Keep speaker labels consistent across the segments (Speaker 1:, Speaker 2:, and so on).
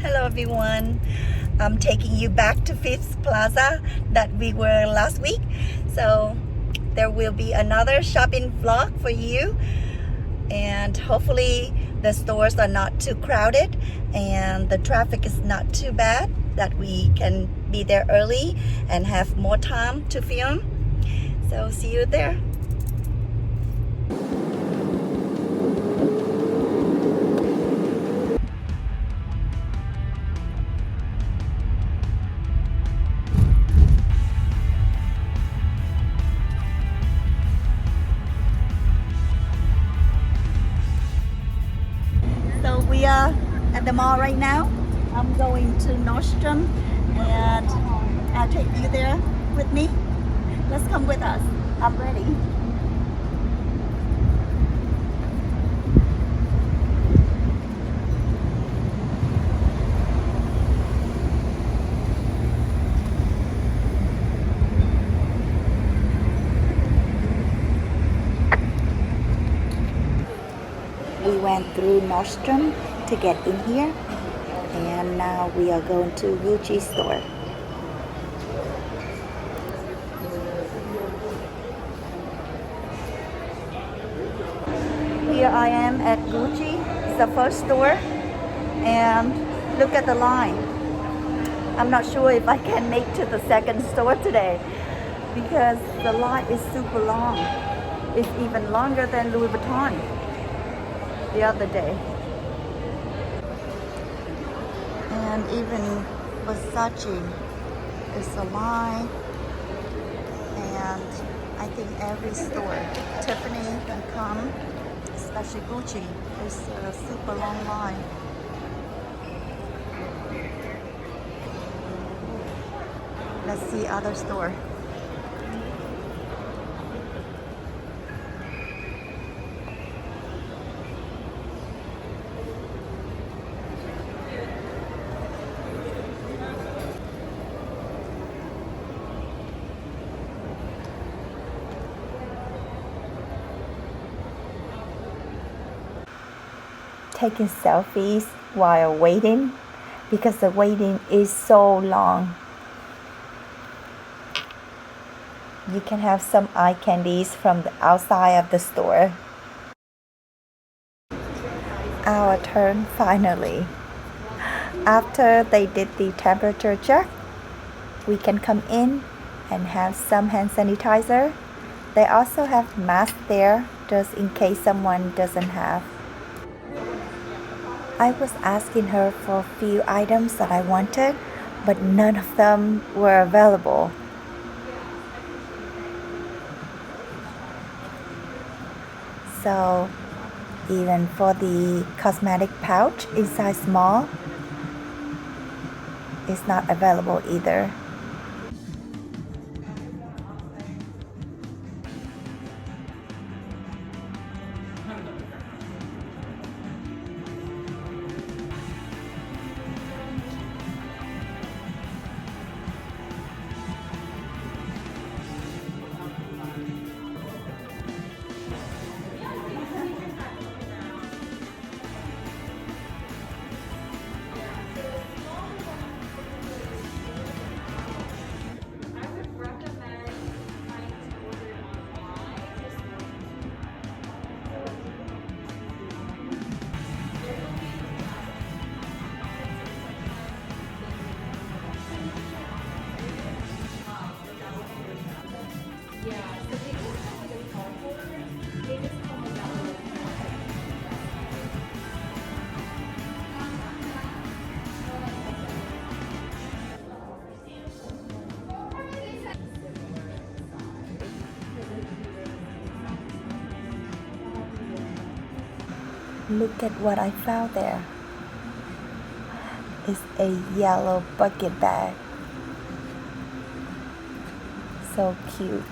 Speaker 1: Hello everyone. I'm taking you back to Phipps Plaza that we were last week. So there will be another shopping vlog for you. And hopefully the stores are not too crowded and the traffic is not too bad, that we can be there early and have more time to film. So see you there. So we are at the mall right now. I'm going to Nordstrom and I'll take you there with me. Let's come with us. I'm ready. We went through Nordstrom to get in here, and now we are going to Gucci store. Here I am at Gucci. It's the first store, and look at the line. I'm not sure if I can make to the second store today because the line is super long. It's even longer than Louis Vuitton the other day. And even Versace is a line, and I think every store, Tiffany and come, especially Gucci, is a super long line. Let's see other store. Taking selfies while waiting because the waiting is so long. You can have some eye candies from the outside of the store. Our turn finally. After they did the temperature check, we can come in and have some hand sanitizer. They also have masks there just in case someone doesn't have. I was asking her for a few items that I wanted, but none of them were available. So even for the cosmetic pouch in size small, it's not available either. Look at what I found there. It's a yellow bucket bag. So cute.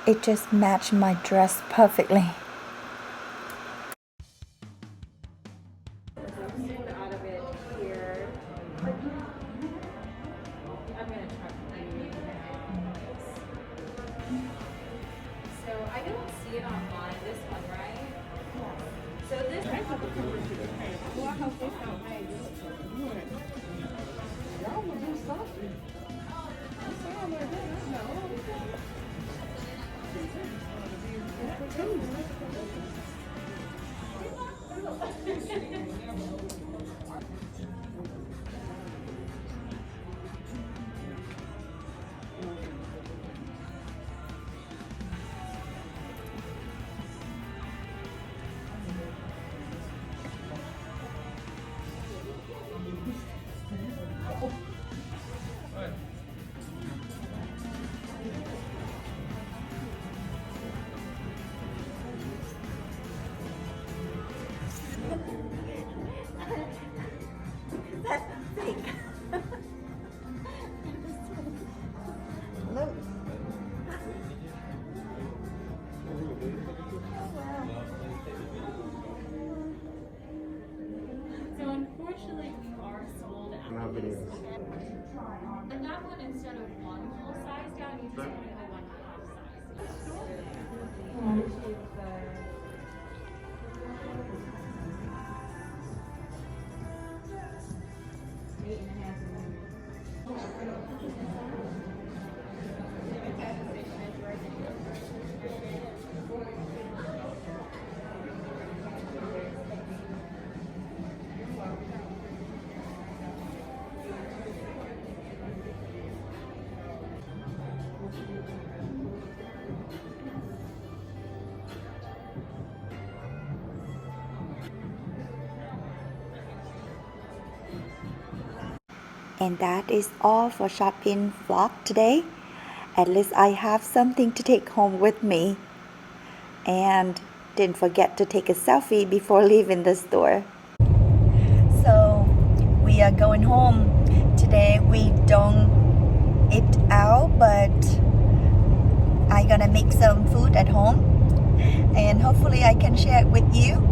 Speaker 1: It just matched my dress perfectly.
Speaker 2: So I don't see it online, this one, right? So this So unfortunately, we are sold out. And that one, instead of one full size down, you just only have one half
Speaker 1: And that is all for shopping vlog today. At least I have something to take home with me. And didn't forget to take a selfie before leaving the store. So we are going home. Today we don't eat out, but I'm gonna make some food at home. And hopefully I can share it with you.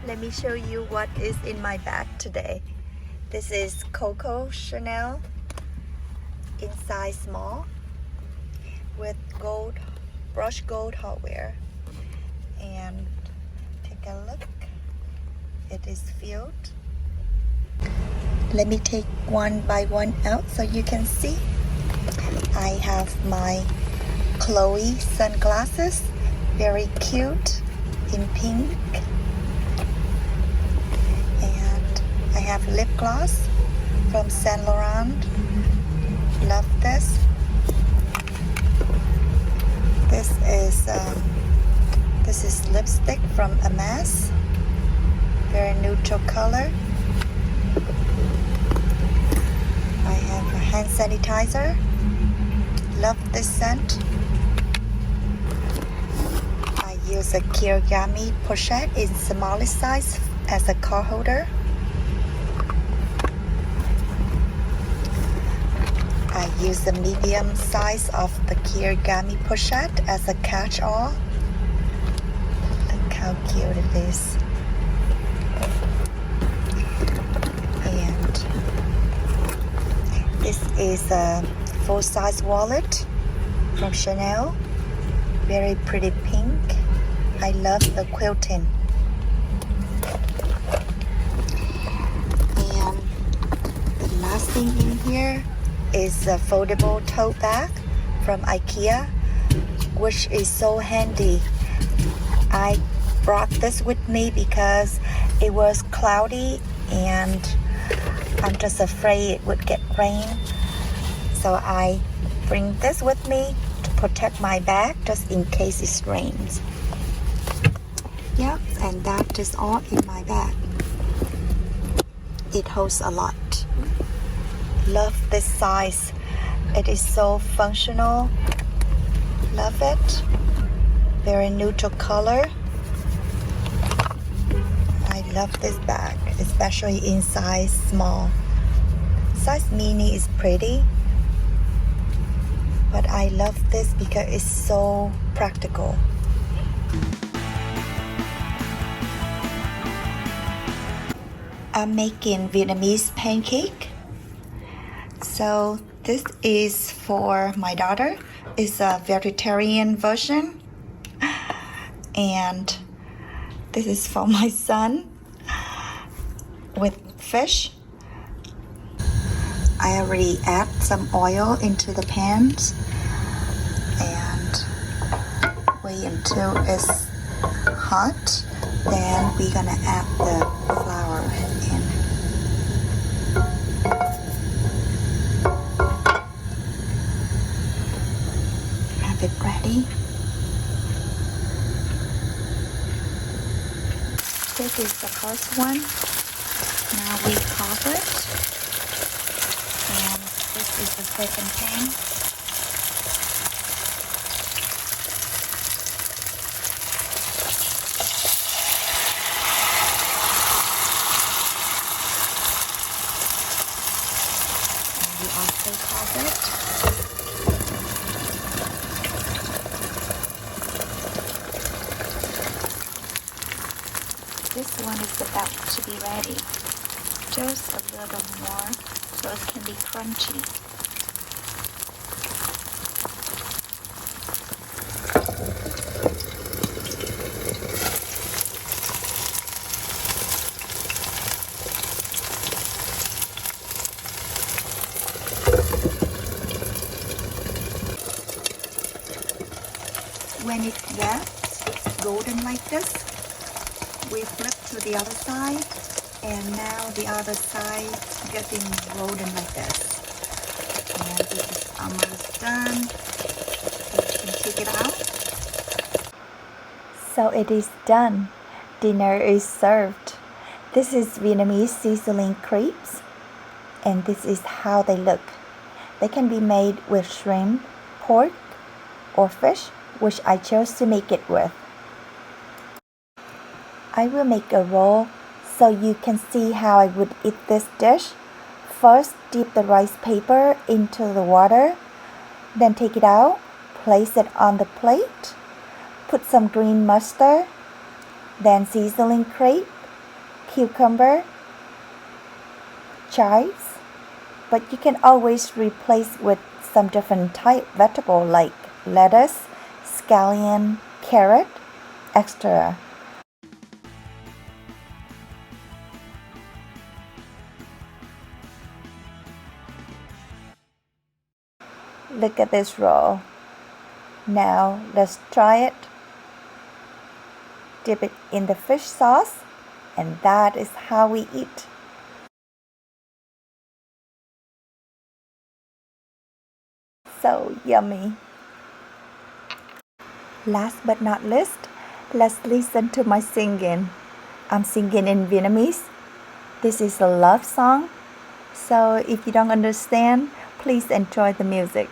Speaker 1: Let me show you what is in my bag today. This is Coco Chanel in size small with gold, brushed gold hardware. And take a look. It is filled. Let me take one by one out so you can see. I have my Chloe sunglasses, very cute in pink. I have lip gloss from Saint Laurent. Love this. This is lipstick from Hermes. Very neutral color. I have a hand sanitizer. Love this scent. I use a Kirigami pochette in smallest size as a card holder. I use the medium size of the Kirigami pochette as a catch-all. Look how cute it is. And this is a full-size wallet from Chanel. Very pretty pink. I love the quilting. And the last thing in here is a foldable tote bag from IKEA, which is so handy. I brought this with me because it was cloudy and I'm just afraid it would get rain. So I bring this with me to protect my bag just in case it rains. Yep, and that is all in my bag. It holds a lot. Love this size. It is so functional Love it. Very neutral color. I love this bag, especially in size small. Size mini is pretty, but I love this because it's so practical. I'm making Vietnamese pancake. So this is for my daughter. It's a vegetarian version. And this is for my son with fish. I already add some oil into the pans and wait until it's hot. Then we're gonna add the flour in. Have it ready. This is the first one. Now we cover it. And this is the second pan. And we also cover it. This one is about to be ready. Just a little more so it can be crunchy. When it gets golden like this, we flip to the other side, and now the other side getting golden like this. And this is almost done. So you can take it out. So it is done. Dinner is served. This is Vietnamese sizzling crepes, and this is how they look. They can be made with shrimp, pork, or fish, which I chose to make it with. I will make a roll so you can see how I would eat this dish. First, dip the rice paper into the water, then take it out, place it on the plate, put some green mustard, then sizzling crepe, cucumber, chives, but you can always replace with some different type vegetable like lettuce, scallion, carrot, etc. Look at this roll. Now let's try it. Dip it in the fish sauce, and that is how we eat. So yummy. Last but not least, let's listen to my singing. I'm singing in Vietnamese. This is a love song, so if you don't understand, please enjoy the music.